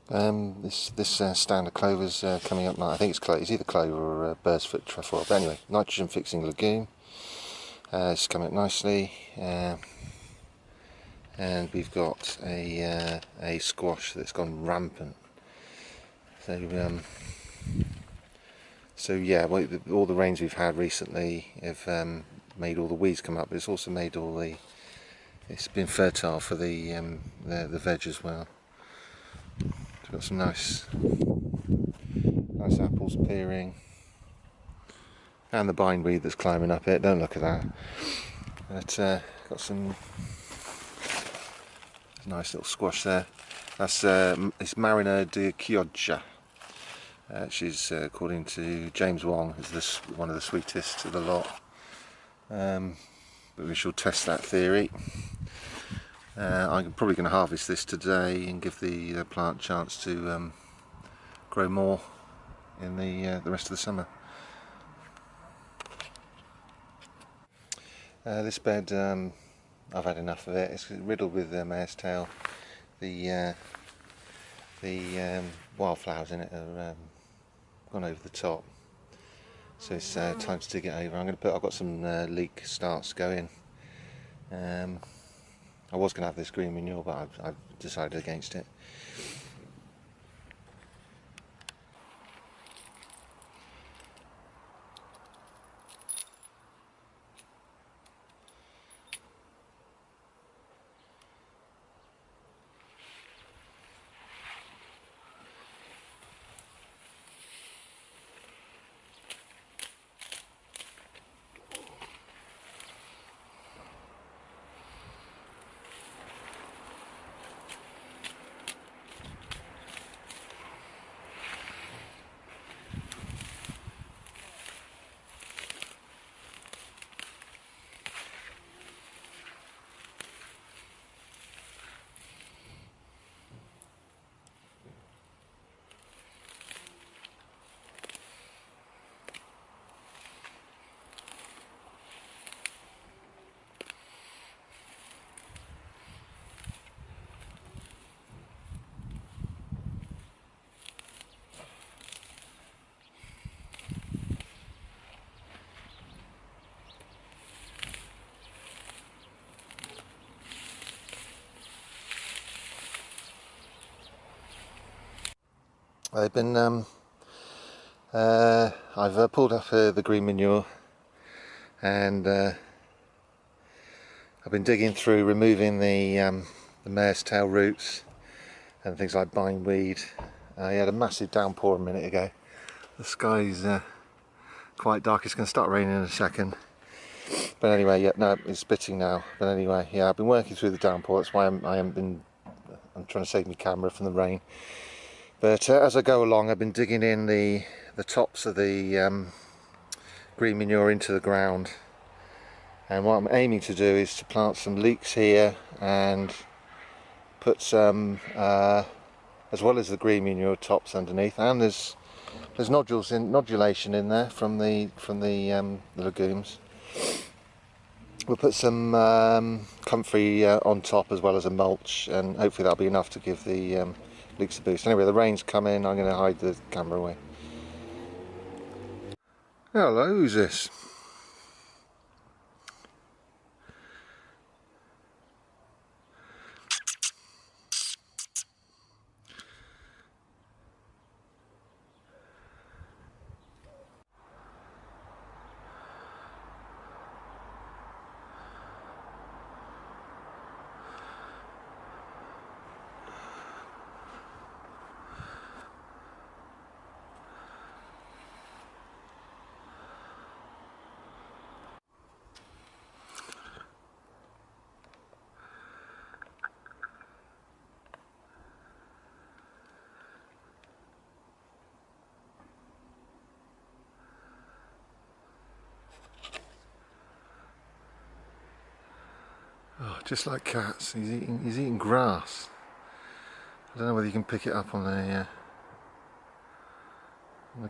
This stand of clover's coming up now. I think it's either clover or bird's foot trefoil. But anyway, nitrogen fixing legume. It's coming up nicely, and we've got a squash that's gone rampant. So yeah, well, all the rains we've had recently have made all the weeds come up, but it's also made it's been fertile for the veg as well. We've got some nice apples appearing, and the bindweed that's climbing up it. Don't look at that. But got some nice little squash there. That's it's Marina de Chioggia. She's, according to James Wong, is one of the sweetest of the lot. But we shall test that theory. I'm probably going to harvest this today and give the plant a chance to grow more in the rest of the summer. This bed, I've had enough of it. It's riddled with mare's tail. The wildflowers in it are gone over the top, so it's time to dig it over. I've got some leek starts going. I was going to have this green manure, but I've decided against it. I've pulled up the green manure, and I've been digging through, removing the mare's tail roots and things like bindweed. I had a massive downpour a minute ago. The sky's quite dark. It's going to start raining in a second. But anyway, yeah, no, it's spitting now. But anyway, yeah, I've been working through the downpour. That's why I'm trying to save my camera from the rain. But as I go along, I've been digging in the tops of the green manure into the ground, and what I'm aiming to do is to plant some leeks here and put some, as well as the green manure, tops underneath. And there's nodulation in there from the legumes. We'll put some comfrey on top, as well as a mulch, and hopefully that'll be enough to give the leeks a boost. Anyway, the rain's coming. I'm going to hide the camera away. Hello, who's this? Oh, just like cats, he's eating grass. I don't know whether you can pick it up on the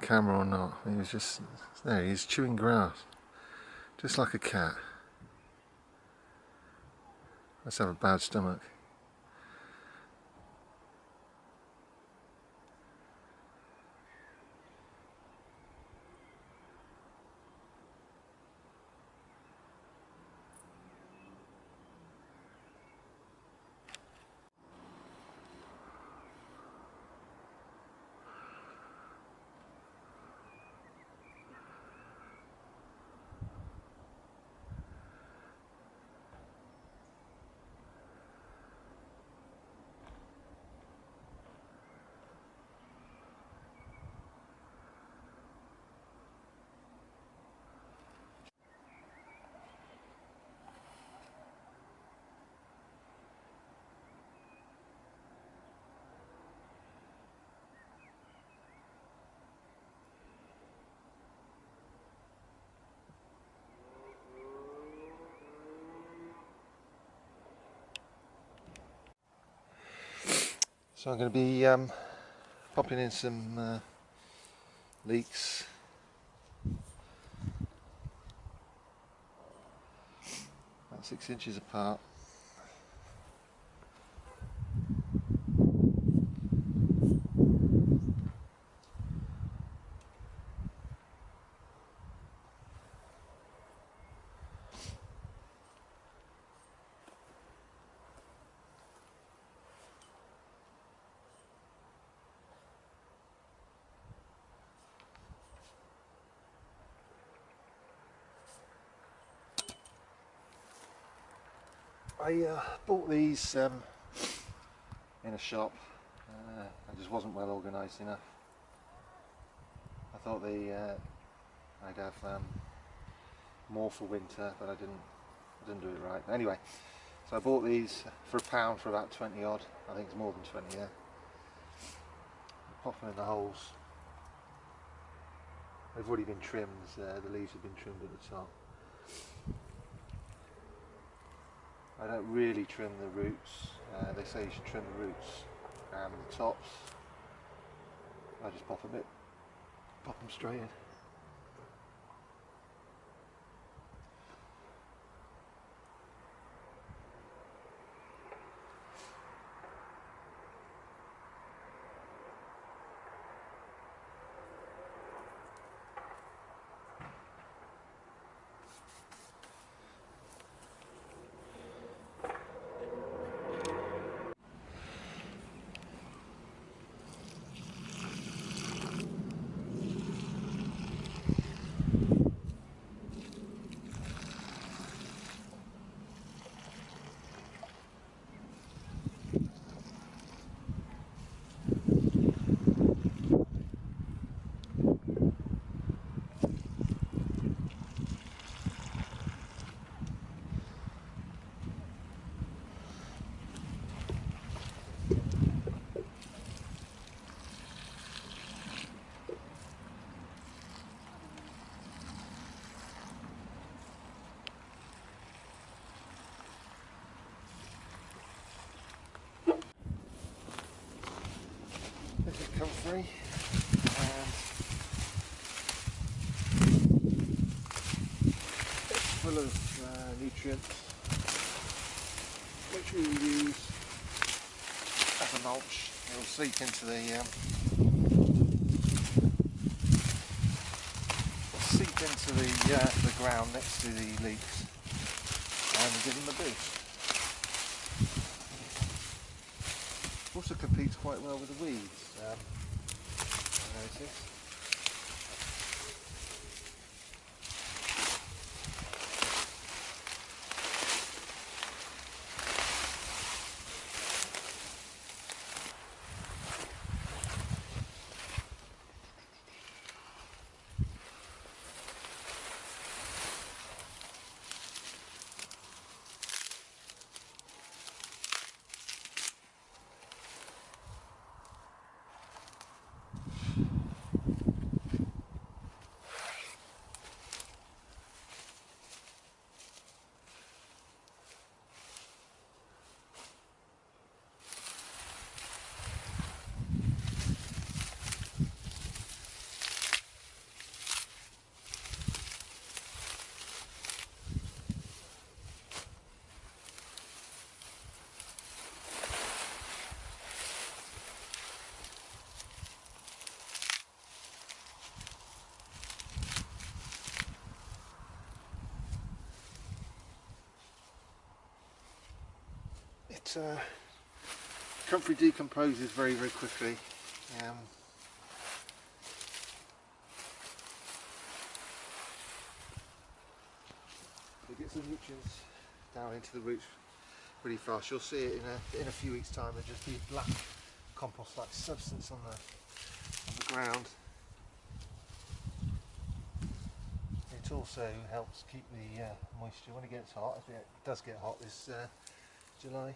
camera or not. He was just there. He's chewing grass, just like a cat. Let's have a bad stomach. So I'm going to be popping in some leeks. About 6 inches apart. I bought these in a shop. I just wasn't well organised enough. I thought I'd have more for winter, but I didn't do it right. Anyway, so I bought these for £1 for about 20 odd. I think it's more than 20, yeah. Pop them in the holes. They've already been trimmed, the leaves have been trimmed at the top. I don't really trim the roots. They say you should trim the roots and the tops. I just pop them straight in. This is comfrey and it's full of nutrients which we will use as a mulch. It will seep into the ground next to the leeks and give them a boost. Also competes quite well with the weeds, I noticed. Comfrey decomposes very quickly. It gets the nutrients down into the roots pretty fast. You'll see it in a few weeks' time. There'll just be black compost-like substance on the ground. It also helps keep the moisture when it gets hot. If it does get hot this July,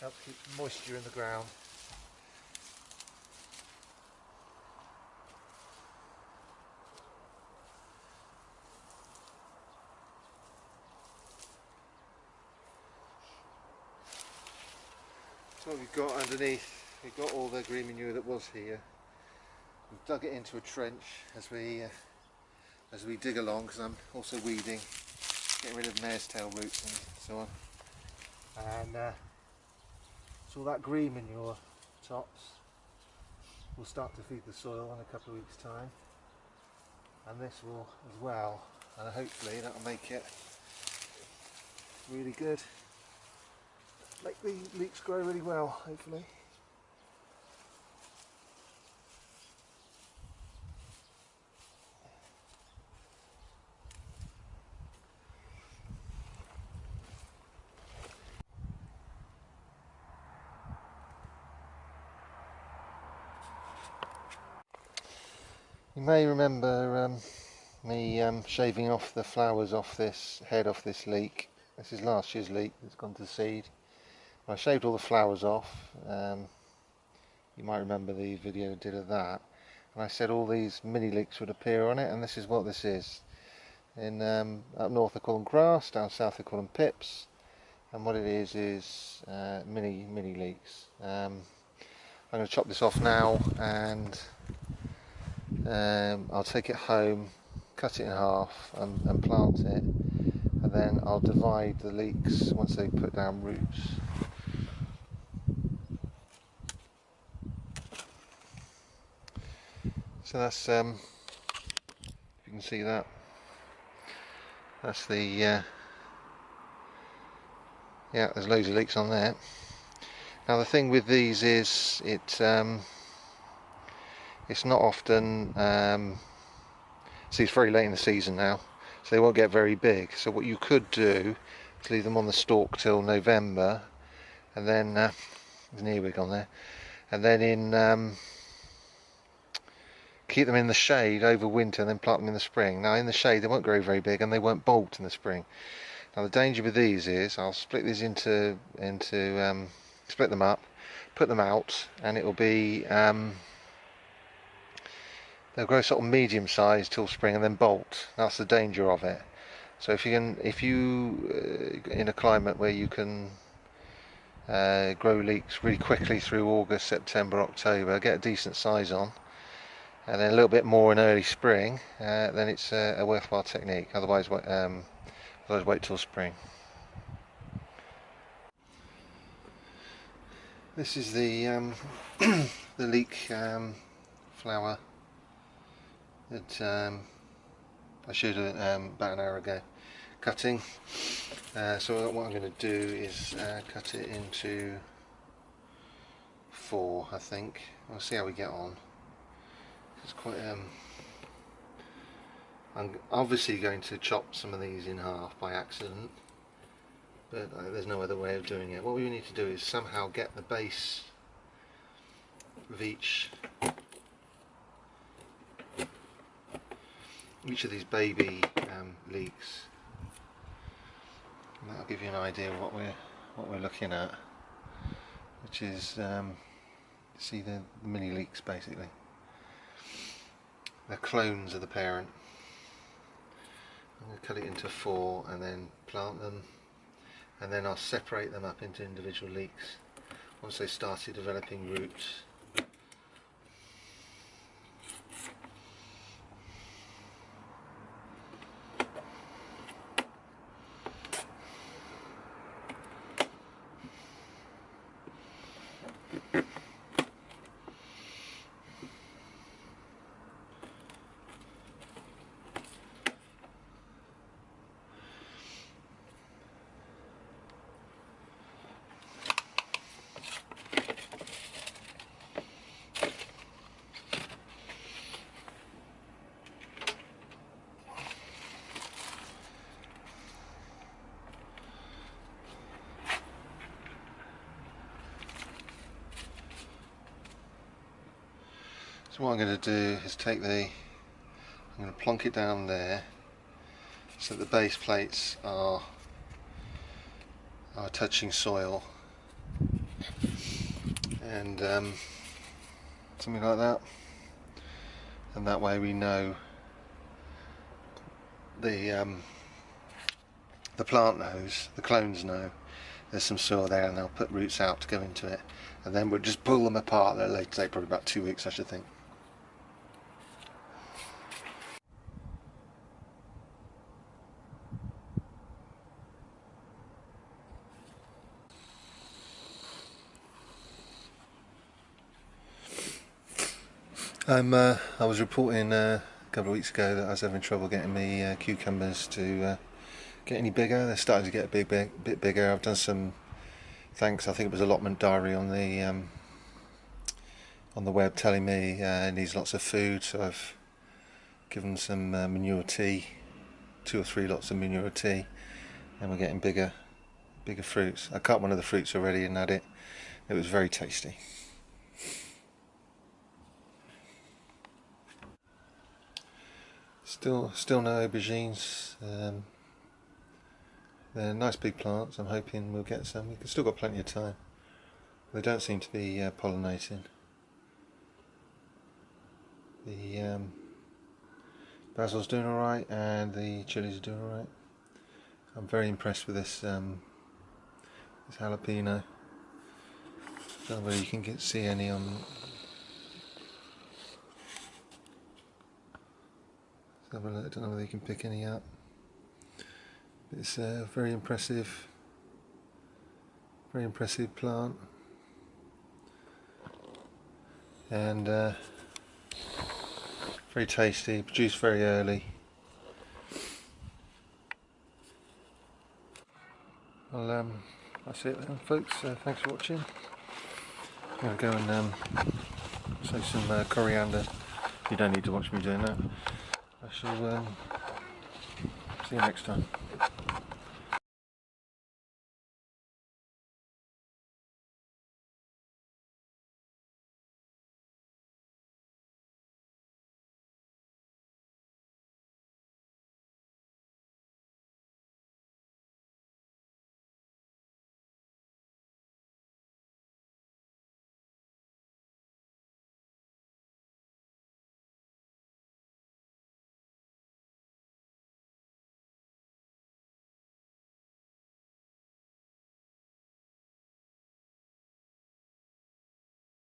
helps keep moisture in the ground. So what we've got underneath, we've got all the green manure that was here. We've dug it into a trench as we dig along, because I'm also weeding, getting rid of mare's tail roots and so on. And so that green manure tops will start to feed the soil in a couple of weeks' time, and this will as well, and hopefully that will make it really good, make the leeks grow really well, hopefully. You may remember me shaving off the flowers off this head off this leek. This is last year's leek that's gone to seed. I shaved all the flowers off. You might remember the video I did of that. And I said all these mini leeks would appear on it, and this is what this is. In up north they call them grass, down south they call them pips. And what it is mini leeks. I'm going to chop this off now, and I'll take it home, cut it in half and plant it, and then I'll divide the leeks once they put down roots. So that's if you can see that, that's the yeah, there's loads of leeks on there. Now the thing with these is it's not often see, it's very late in the season now, so they won't get very big. So what you could do is leave them on the stalk till November, and then there's an earwig on there, and then keep them in the shade over winter and then plant them in the spring. Now in the shade they won't grow very big and they won't bolt in the spring. Now the danger with these is I'll split these into split them up, put them out, and it will be they'll grow sort of medium sized till spring and then bolt. That's the danger of it. So if you in a climate where you can grow leeks really quickly through August, September, October, get a decent size on, and then a little bit more in early spring, then it's a worthwhile technique. Otherwise wait till spring. This is the the leek flower that I showed about an hour ago cutting. So what I'm going to do is cut it into 4, I think. We'll see how we get on. It's quite I'm obviously going to chop some of these in half by accident, but there's no other way of doing it. What we need to do is somehow get the base of each of these baby leeks, and that'll give you an idea of what we're looking at, which is see the mini leeks basically. They're clones of the parent. I'm going to cut it into 4 and then plant them, and then I'll separate them up into individual leeks once they started developing roots. So what I'm going to do is I'm going to plonk it down there so that the base plates are touching soil, and something like that, and that way we know the plant knows, the clones know there's some soil there, and they'll put roots out to go into it, and then we'll just pull them apart. They'll take probably about 2 weeks, I should think. I was reporting a couple of weeks ago that I was having trouble getting me cucumbers to get any bigger. They're starting to get a bit bigger. I've done some, thanks, I think it was Allotment diary on the web telling me it needs lots of food, so I've given them some manure tea, 2 or 3 lots of manure tea, and we're getting bigger fruits. I cut one of the fruits already and had it. It was very tasty. Still no aubergines. They're nice big plants. I'm hoping we'll get some. We've still got plenty of time. They don't seem to be pollinating. The basil's doing alright, and the chilies are doing alright. I'm very impressed with this jalapeno. I don't know whether you can see any on. I don't know whether you can pick any up. It's a very impressive plant, and very tasty. Produced very early. Well, that's it then, folks. Thanks for watching. I'm going to go and soak some coriander. You don't need to watch me doing that. I shall see you next time.